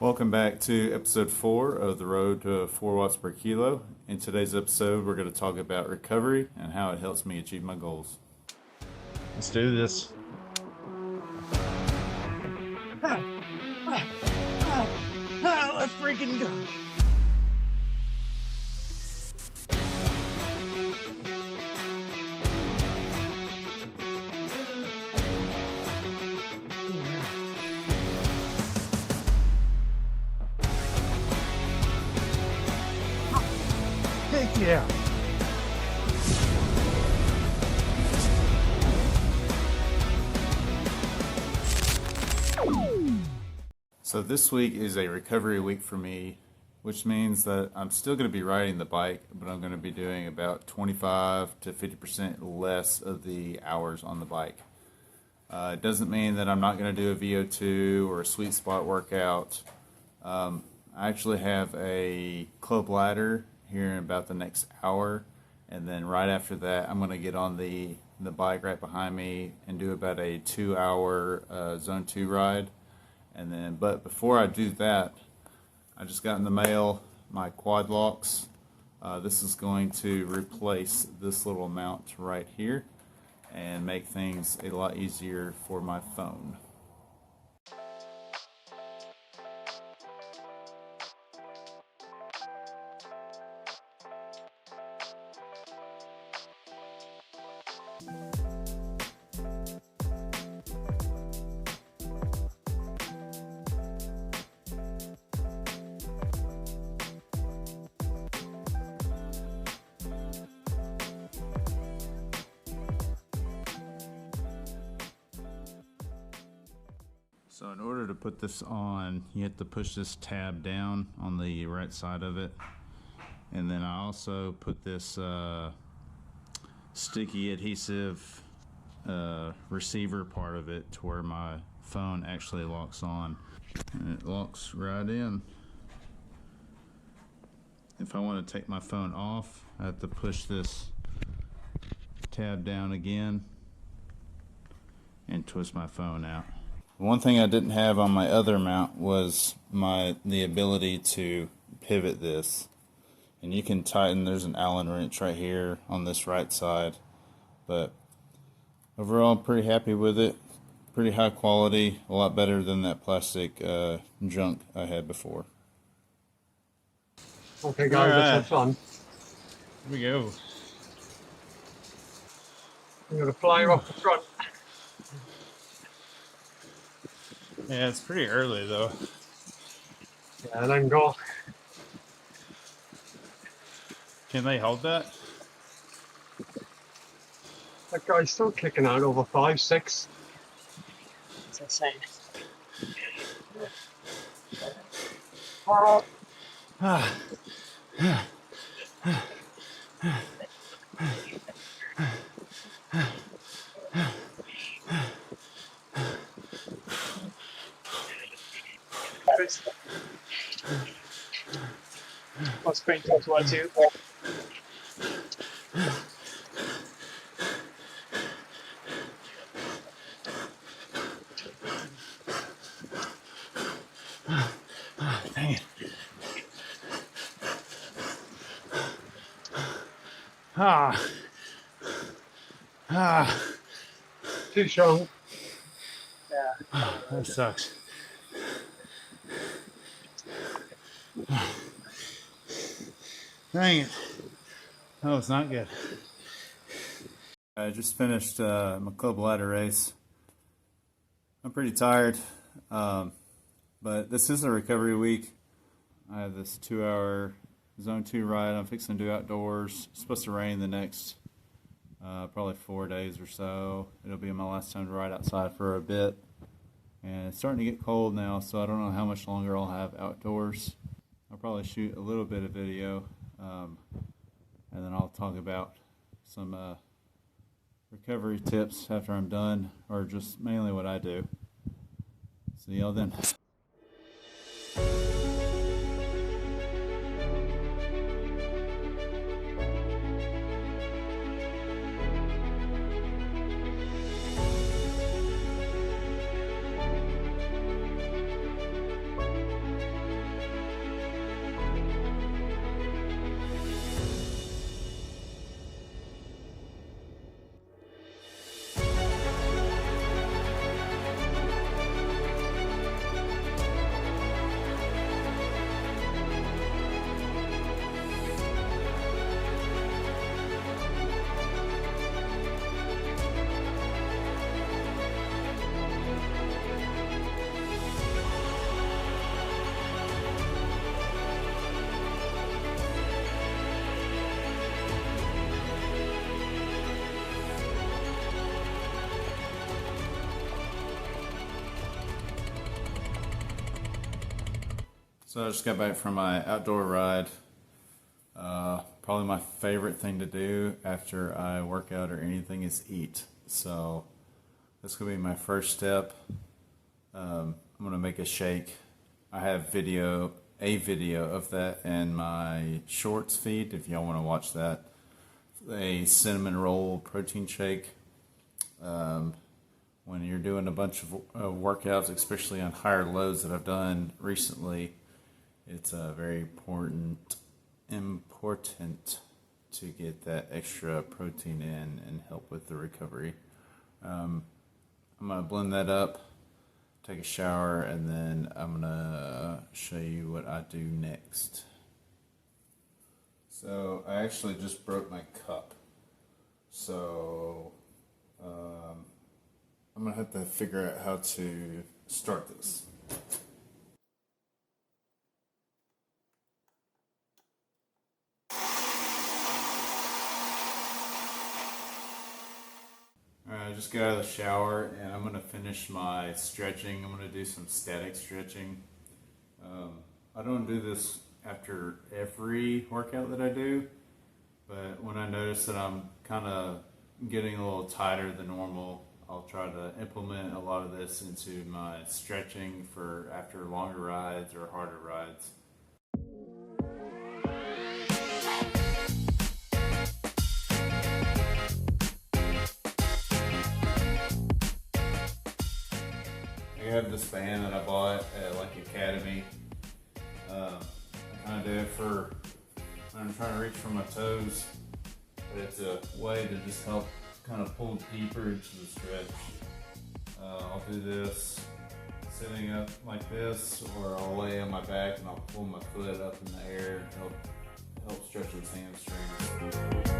Welcome back to episode 4 of The Road to 4 Watts per Kilo. In today's episode, we're going to talk about recovery and how it helps me achieve my goals. Let's do this. Let's freaking go. Heck yeah. So this week is a recovery week for me, which means that I'm still going to be riding the bike, but I'm going to be doing about 25 to 50% less of the hours on the bike. It doesn't mean that I'm not going to do a VO2 or a sweet spot workout. I actually have a club ladder here in about the next hour, and then right after that I'm going to get on the bike right behind me and do about a 2-hour zone 2 ride. And then, but before I do that, I just got in the mail my quad locks. This is going to replace this little mount right here and make things a lot easier for my phone. So in order to put this on, you have to push this tab down on the right side of it. And then I also put this sticky adhesive receiver part of it to where my phone actually locks on. And it locks right in. If I want to take my phone off, I have to push this tab down again and twist my phone out. One thing I didn't have on my other mount was the ability to pivot this. And you can tighten, there's an Allen wrench right here on this right side. But overall, I'm pretty happy with it. Pretty high quality, a lot better than that plastic junk I had before. Okay guys, let's have fun. Here we go. I'm going to fly off the front. Yeah, it's pretty early though. Yeah, then go. Can they hold that? That guy's still kicking out over 5, 6. It's insane. What's sprint towards 1-2? Dang it. Too strong. Yeah. That sucks. Dang it. That was not good. I just finished my club ladder race. I'm pretty tired, but this is a recovery week. I have this 2-hour zone 2 ride I'm fixing to do outdoors. It's supposed to rain the next probably 4 days or so. It'll be my last time to ride outside for a bit. And it's starting to get cold now, so I don't know how much longer I'll have outdoors. I'll probably shoot a little bit of video, and then I'll talk about some recovery tips after I'm done, or just mainly what I do. See y'all then. So I just got back from my outdoor ride. Probably my favorite thing to do after I work out or anything is eat. So that's gonna be my first step. I'm gonna make a shake. I have a video of that in my shorts feed if y'all want to watch that. A cinnamon roll protein shake. When you're doing a bunch of workouts, especially on higher loads that I've done recently, it's very important to get that extra protein in and help with the recovery. I'm gonna blend that up, take a shower, and then I'm gonna show you what I do next. So I actually just broke my cup, so I'm gonna have to figure out how to start this. Alright, I just got out of the shower and I'm gonna finish my stretching. I'm gonna do some static stretching. I don't do this after every workout that I do, but when I notice that I'm kind of getting a little tighter than normal, I'll try to implement a lot of this into my stretching for after longer rides or harder rides. I have this band that I bought at like Academy. I kind of do it for when I'm trying to reach for my toes, but it's a way to just help kind of pull deeper into the stretch. I'll do this sitting up like this, or I'll lay on my back and I'll pull my foot up in the air and help stretch those hamstrings.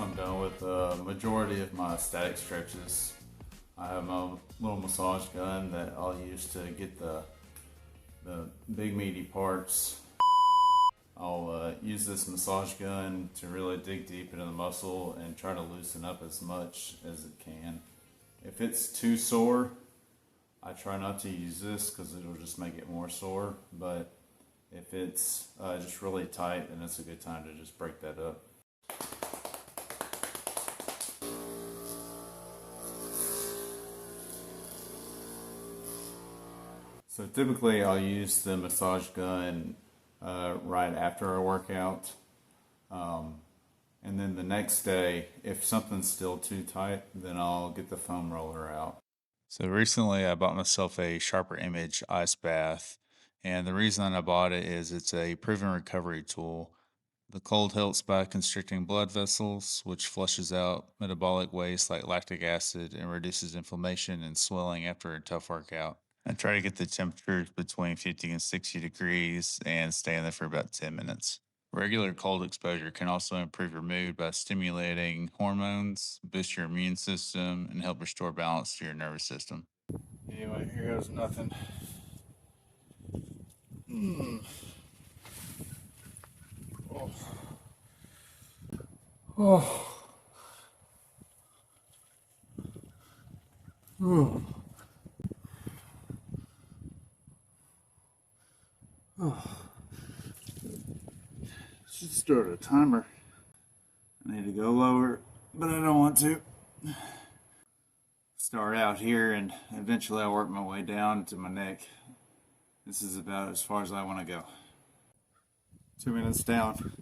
I'm done with the majority of my static stretches, I have my little massage gun that I'll use to get the big meaty parts. I'll use this massage gun to really dig deep into the muscle and try to loosen up as much as it can. If it's too sore, I try not to use this because it'll just make it more sore, but if it's just really tight, then it's a good time to just break that up. So typically I'll use the massage gun right after a workout. And then the next day, if something's still too tight, then I'll get the foam roller out. So recently I bought myself a Sharper Image ice bath. And the reason I bought it is it's a proven recovery tool. The cold helps by constricting blood vessels, which flushes out metabolic waste like lactic acid and reduces inflammation and swelling after a tough workout. I try to get the temperatures between 50 and 60 degrees and stay in there for about 10 minutes. Regular cold exposure can also improve your mood by stimulating hormones, boost your immune system, and help restore balance to your nervous system. Anyway, here goes nothing. Oh. Oh. Oh. Oh. Should start a timer. I need to go lower, but I don't want to. Start out here and eventually I'll work my way down to my neck. This is about as far as I want to go. 2 minutes down.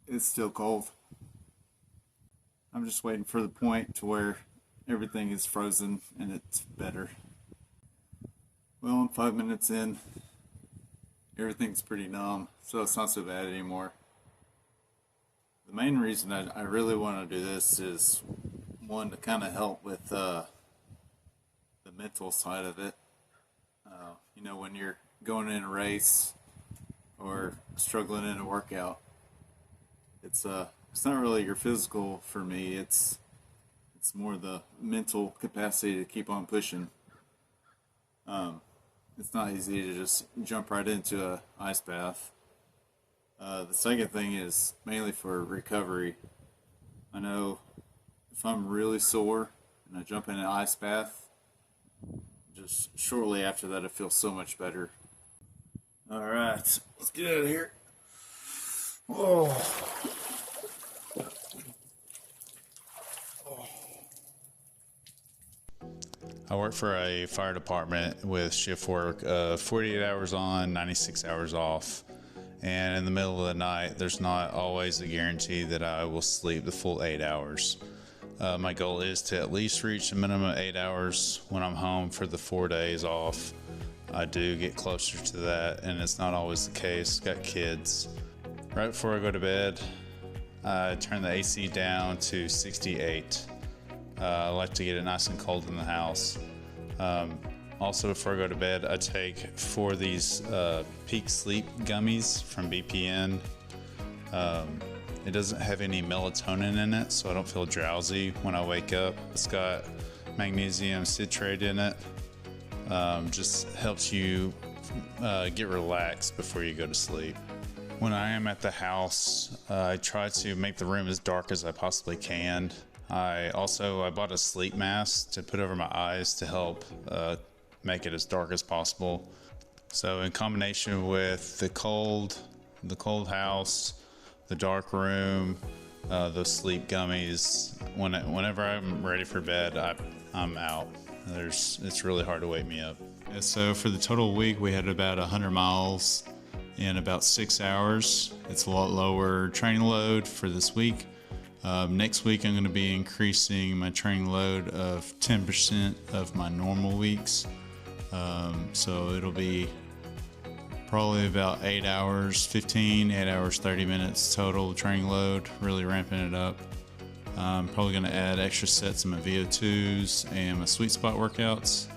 It's still cold. I'm just waiting for the point to where everything is frozen and it's better. Well, I'm 5 minutes in everything's pretty numb, so it's not so bad anymore. The main reason I really want to do this is, one, to kind of help with the mental side of it. You know, when you're going in a race or struggling in a workout, it's not really your physical for me. It's more the mental capacity to keep on pushing. It's not easy to just jump right into a ice bath. The second thing is mainly for recovery. I know if I'm really sore and I jump in an ice bath, just shortly after that I feel so much better. Alright, let's get out of here. Oh. I work for a fire department with shift work, 48 hours on, 96 hours off. And in the middle of the night, there's not always a guarantee that I will sleep the full 8 hours. My goal is to at least reach a minimum of 8 hours when I'm home for the 4 days off. I do get closer to that, and it's not always the case. Got kids. Right before I go to bed, I turn the AC down to 68. I like to get it nice and cold in the house. Also, before I go to bed, I take 4 of these Peak Sleep gummies from BPN. It doesn't have any melatonin in it, so I don't feel drowsy when I wake up. It's got magnesium citrate in it. Just helps you get relaxed before you go to sleep. When I am at the house, I try to make the room as dark as I possibly can. I bought a sleep mask to put over my eyes to help make it as dark as possible. So in combination with the cold house, the dark room, those sleep gummies, whenever I'm ready for bed, I'm out. It's really hard to wake me up. Yeah, so for the total week, we had about 100 miles in about 6 hours. It's a lot lower training load for this week. Next week, I'm going to be increasing my training load of 10% of my normal weeks. So it'll be probably about 8 hours 15, 8 hours 30 minutes total training load, really ramping it up. I'm probably going to add extra sets of my VO2s and my sweet spot workouts,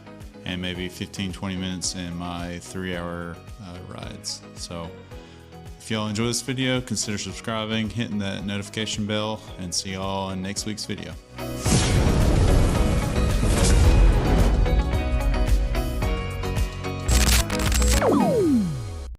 and maybe 15-20 minutes in my 3-hour rides. So if y'all enjoy this video, consider subscribing, hitting that notification bell, and see y'all in next week's video.